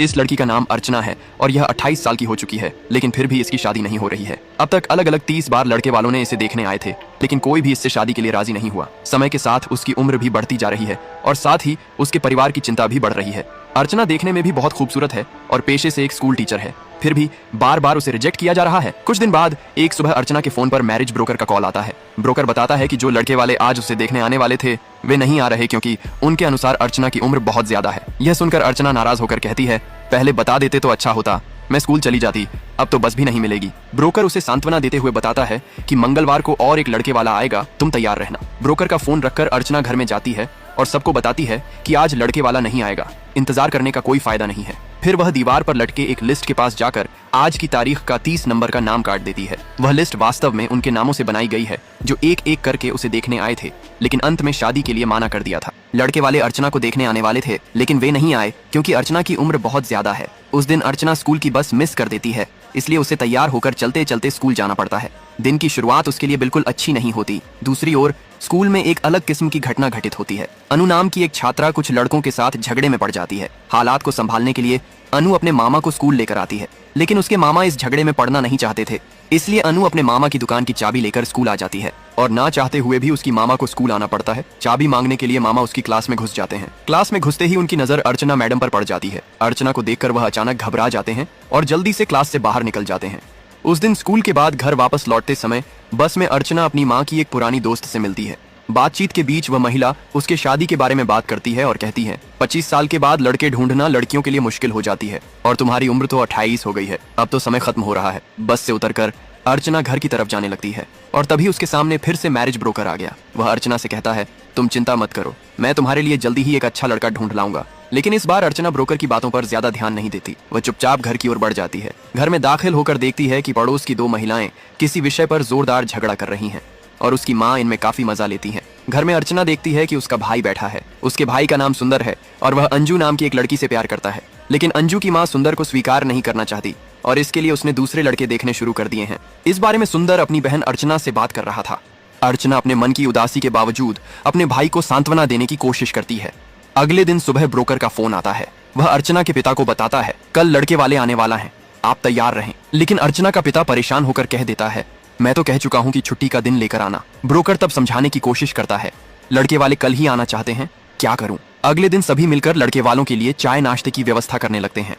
इस लड़की का नाम अर्चना है और यह 28 साल की हो चुकी है, लेकिन फिर भी इसकी शादी नहीं हो रही है। अब तक अलग अलग 30 बार लड़के वालों ने इसे देखने आए थे, लेकिन कोई भी इससे शादी के लिए राजी नहीं हुआ। समय के साथ उसकी उम्र भी बढ़ती जा रही है और साथ ही उसके परिवार की चिंता भी बढ़ रही है। अर्चना देखने में भी बहुत खूबसूरत है और पेशे से एक स्कूल टीचर है, फिर भी बार बार उसे रिजेक्ट किया जा रहा है। कुछ दिन बाद एक सुबह अर्चना के फोन पर मैरिज ब्रोकर का कॉल आता है। ब्रोकर बताता है कि जो लड़के वाले आज उसे देखने आने वाले थे वे नहीं आ रहे, क्योंकि उनके अनुसार अर्चना की उम्र बहुत ज्यादा है। यह सुनकर अर्चना नाराज होकर कहती है, पहले बता देते तो अच्छा होता, मैं स्कूल चली जाती, अब तो बस भी नहीं मिलेगी। ब्रोकर उसे सांत्वना देते हुए बताता है कि मंगलवार को और एक लड़के वाला आएगा, तुम तैयार रहना। ब्रोकर का फोन रखकर अर्चना घर में जाती है और सबको बताती है कि आज लड़के वाला नहीं आएगा, इंतजार करने का कोई फायदा नहीं है। फिर वह दीवार पर लटके एक लिस्ट के पास जाकर आज की तारीख का 30 नंबर का नाम काट देती है। वह लिस्ट वास्तव में उनके नामों से बनाई गई है जो एक एक करके उसे देखने आए थे, लेकिन अंत में शादी के लिए माना कर दिया था। लड़के वाले अर्चना को देखने आने वाले थे, लेकिन वे नहीं आए क्योंकि अर्चना की उम्र बहुत ज्यादा है। उस दिन अर्चना स्कूल की बस मिस कर देती है, इसलिए उसे तैयार होकर चलते चलते स्कूल जाना पड़ता है। दिन की शुरुआत उसके लिए बिल्कुल अच्छी नहीं होती। दूसरी ओर स्कूल में एक अलग किस्म की घटना घटित होती है। अनु नाम की एक छात्रा कुछ लड़कों के साथ झगड़े में पड़ जाती है। हालात को संभालने के लिए अनु अपने मामा को स्कूल लेकर आती है, लेकिन उसके मामा इस झगड़े में पड़ना नहीं चाहते थे, इसलिए अनु अपने मामा की दुकान की चाबी लेकर स्कूल आ जाती है और ना चाहते हुए भी उसकी मामा को स्कूल आना पड़ता है। चाबी मांगने के लिए मामा उसकी क्लास में घुस जाते हैं। क्लास में घुसते ही उनकी नजर अर्चना मैडम पर पड़ जाती है। अर्चना को देखकर वह अचानक घबरा जाते हैं और जल्दी से क्लास से बाहर निकल जाते हैं। उस दिन स्कूल के बाद घर वापस लौटते समय बस में अर्चना अपनी माँ की एक पुरानी दोस्त से मिलती है। बातचीत के बीच वह महिला उसके शादी के बारे में बात करती है और कहती है, 25 साल के बाद लड़के ढूंढना लड़कियों के लिए मुश्किल हो जाती है और तुम्हारी उम्र तो 28 हो गई है, अब तो समय खत्म हो रहा है। बस से उतरकर अर्चना घर की तरफ जाने लगती है और तभी उसके सामने फिर से मैरिज ब्रोकर आ गया। वह अर्चना से कहता है, तुम चिंता मत करो, मैं तुम्हारे लिए जल्दी ही एक अच्छा लड़का ढूंढ लाऊंगा। लेकिन इस बार अर्चना ब्रोकर की बातों पर ज्यादा ध्यान नहीं देती। वह चुपचाप घर की ओर बढ़ जाती है। घर में दाखिल होकर देखती है कि पड़ोस की 2 महिलाएं किसी विषय पर जोरदार झगड़ा कर रही हैं और उसकी माँ इनमें काफी मजा लेती है। घर में अर्चना देखती है कि उसका भाई बैठा है। उसके भाई का नाम सुंदर है और वह अंजू नाम की एक लड़की से प्यार करता है, लेकिन अंजू की माँ सुंदर को स्वीकार नहीं करना चाहती और इसके लिए उसने दूसरे लड़के देखने शुरू कर दिए हैं। इस बारे में सुंदर अपनी बहन अर्चना से बात कर रहा था। अर्चना अपने मन की उदासी के बावजूद अपने भाई को सांत्वना देने की कोशिश करती है। अगले दिन सुबह ब्रोकर का फोन आता है। वह अर्चना के पिता को बताता है, कल लड़के वाले आने वाला है, आप तैयार रहें। लेकिन अर्चना का पिता परेशान होकर कह देता है, मैं तो कह चुका हूं कि छुट्टी का दिन लेकर आना। ब्रोकर तब समझाने की कोशिश करता है, लड़के वाले कल ही आना चाहते हैं, क्या करूं? अगले दिन सभी मिलकर लड़के वालों के लिए चाय नाश्ते की व्यवस्था करने लगते हैं,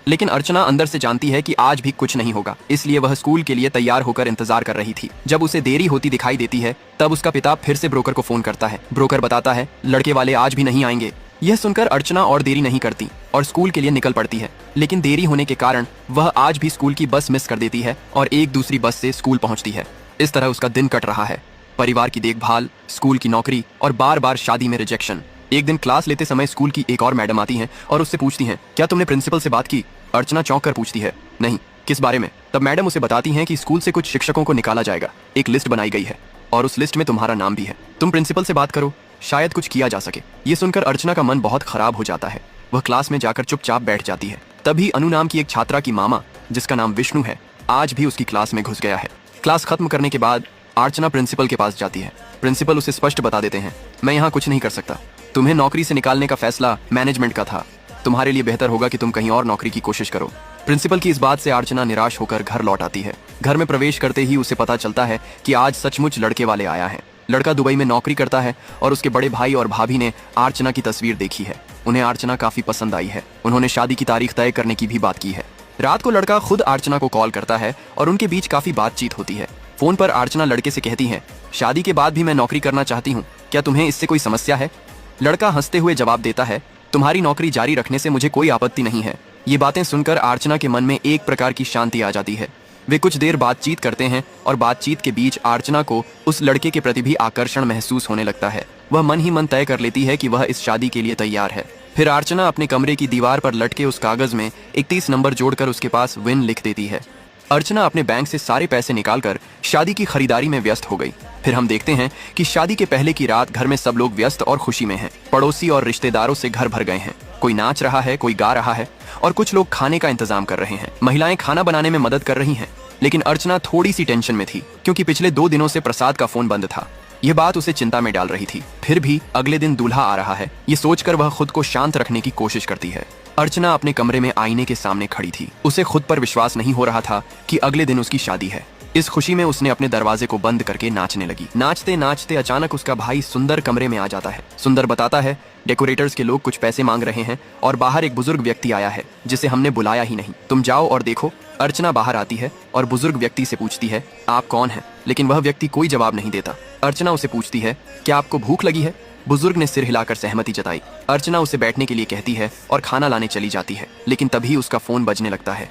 लेकिन अर्चना अंदर से जानती है कि आज भी कुछ नहीं होगा, इसलिए वह स्कूल के लिए तैयार होकर इंतजार कर रही थी। जब उसे देरी होती दिखाई देती है तब उसका पिता फिर से ब्रोकर को फोन करता है। ब्रोकर बताता है, लड़के वाले आज भी नहीं आएंगे। यह सुनकर अर्चना और देरी नहीं करती और स्कूल के लिए निकल पड़ती है, लेकिन देरी होने के कारण वह आज भी स्कूल की बस मिस कर देती है और एक दूसरी बस से स्कूल पहुंचती है। इस तरह उसका दिन कट रहा है। परिवार की देखभाल, स्कूल की नौकरी और बार बार शादी में रिजेक्शन। एक दिन क्लास लेते समय स्कूल की एक और मैडम आती हैं और उससे पूछती हैं, क्या तुमने प्रिंसिपल से बात की? अर्चना चौंक कर पूछती है, नहीं, किस बारे में? तब मैडम उसे बताती हैं कि स्कूल से कुछ शिक्षकों को निकाला जाएगा, एक लिस्ट बनाई गई है और उस लिस्ट में तुम्हारा नाम भी है, तुम प्रिंसिपल से बात करो, शायद कुछ किया जा सके। ये सुनकर अर्चना का मन बहुत खराब हो जाता है। वह क्लास में जाकर चुपचाप बैठ जाती है। तभी अनु नाम की एक छात्रा की मामा, जिसका नाम विष्णु है, आज भी उसकी क्लास में घुस गया है। क्लास खत्म करने के बाद अर्चना प्रिंसिपल के पास जाती है। प्रिंसिपल उसे स्पष्ट बता देते हैं, मैं यहाँ कुछ नहीं कर सकता, तुम्हें नौकरी से निकालने का फैसला मैनेजमेंट का था, तुम्हारे लिए बेहतर होगा कि तुम कहीं और नौकरी की कोशिश करो। प्रिंसिपल की इस बात से अर्चना निराश होकर घर लौट आती है। घर में प्रवेश करते ही उसे पता चलता है कि आज सचमुच लड़के वाले आया है। लड़का दुबई में नौकरी करता है और उसके बड़े भाई और भाभी ने अर्चना की तस्वीर देखी है। उन्हें अर्चना काफी पसंद आई है। उन्होंने शादी की तारीख तय करने की भी बात की है। रात को लड़का खुद अर्चना को कॉल करता है और उनके बीच काफी बातचीत होती है। फोन पर अर्चना लड़के से कहती है, शादी के बाद भी मैं नौकरी करना चाहती हूँ, क्या तुम्हें इससे कोई समस्या है? लड़का हंसते हुए जवाब देता है, तुम्हारी नौकरी जारी रखने से मुझे कोई आपत्ति नहीं है। ये बातें सुनकर अर्चना के मन में एक प्रकार की शांति आ जाती है। वे कुछ देर बातचीत करते हैं और बातचीत के बीच अर्चना को उस लड़के के प्रति भी आकर्षण महसूस होने लगता है। वह मन ही मन तय कर लेती है कि वह इस शादी के लिए तैयार है। फिर अर्चना अपने कमरे की दीवार पर लटके उस कागज में 31 नंबर जोड़कर उसके पास विन लिख देती है। अर्चना अपने बैंक से सारे पैसे निकालकर शादी की खरीदारी में व्यस्त हो गई। फिर हम देखते हैं कि शादी के पहले की रात घर में सब लोग व्यस्त और खुशी में हैं। पड़ोसी और रिश्तेदारों से घर भर गए हैं। कोई नाच रहा है, कोई गा रहा है और कुछ लोग खाने का इंतजाम कर रहे हैं। महिलाएं खाना बनाने में मदद कर रही हैं, लेकिन अर्चना थोड़ी सी टेंशन में थी क्योंकि पिछले 2 दिनों से प्रसाद का फोन बंद था। यह बात उसे चिंता में डाल रही थी। फिर भी अगले दिन दूल्हा आ रहा है, ये सोचकर वह खुद को शांत रखने की कोशिश करती है। अर्चना अपने कमरे में आईने के सामने खड़ी थी। उसे खुद पर विश्वास नहीं हो रहा था कि अगले दिन उसकी शादी है। इस खुशी में उसने अपने दरवाजे को बंद करके नाचने लगी। नाचते नाचते अचानक उसका भाई सुंदर कमरे में आ जाता है। सुंदर बताता है डेकोरेटर्स के लोग कुछ पैसे मांग रहे हैं और बाहर एक बुजुर्ग व्यक्ति आया है जिसे हमने बुलाया ही नहीं, तुम जाओ और देखो। अर्चना बाहर आती है और बुजुर्ग व्यक्ति से पूछती है आप कौन हैं, लेकिन वह व्यक्ति कोई जवाब नहीं देता। अर्चना उसे पूछती है क्या आपको भूख लगी है। बुजुर्ग ने सिर हिलाकर सहमति जताई। अर्चना उसे बैठने के लिए कहती है और खाना लाने चली जाती है, लेकिन तभी उसका फोन बजने लगता है।